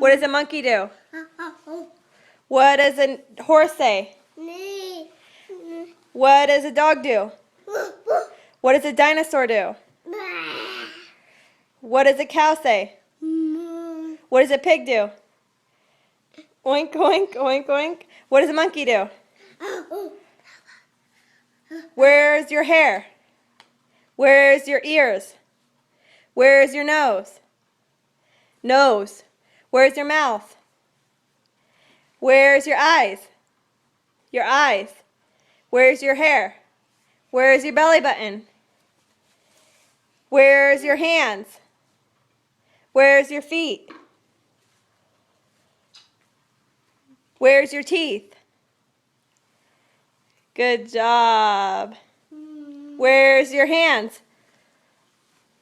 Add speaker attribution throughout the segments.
Speaker 1: What does a monkey do? What does a horse say? What does a dog do? What does a dinosaur do? What does a cow say? What does a pig do? Oink, oink, oink, oink. What does a monkey do? Where's your hair? Where's your ears? Where's your nose? Nose. Where's your mouth? Where's your eyes? Your eyes. Where's your hair? Where's your belly button? Where's your hands? Where's your feet? Where's your teeth? Good job. Where's your hands?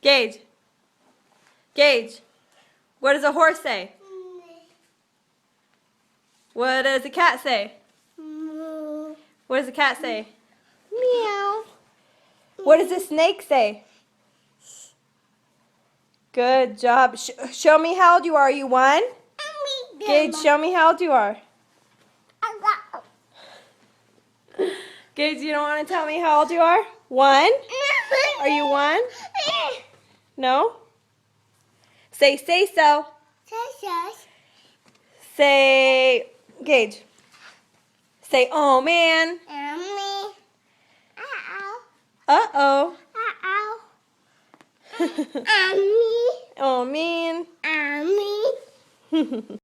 Speaker 1: Gage. Gage. What does a horse say? What does a cat say? What does a cat say? Meow. What does a snake say? Good job. Show me how old you are. Are you 1? Gage, show me how old you are. Gage, you don't want to tell me how old you are? 1? Are you 1? No? Say so. Say, Gage. Say, oh man. Uh-oh. Oh, mean.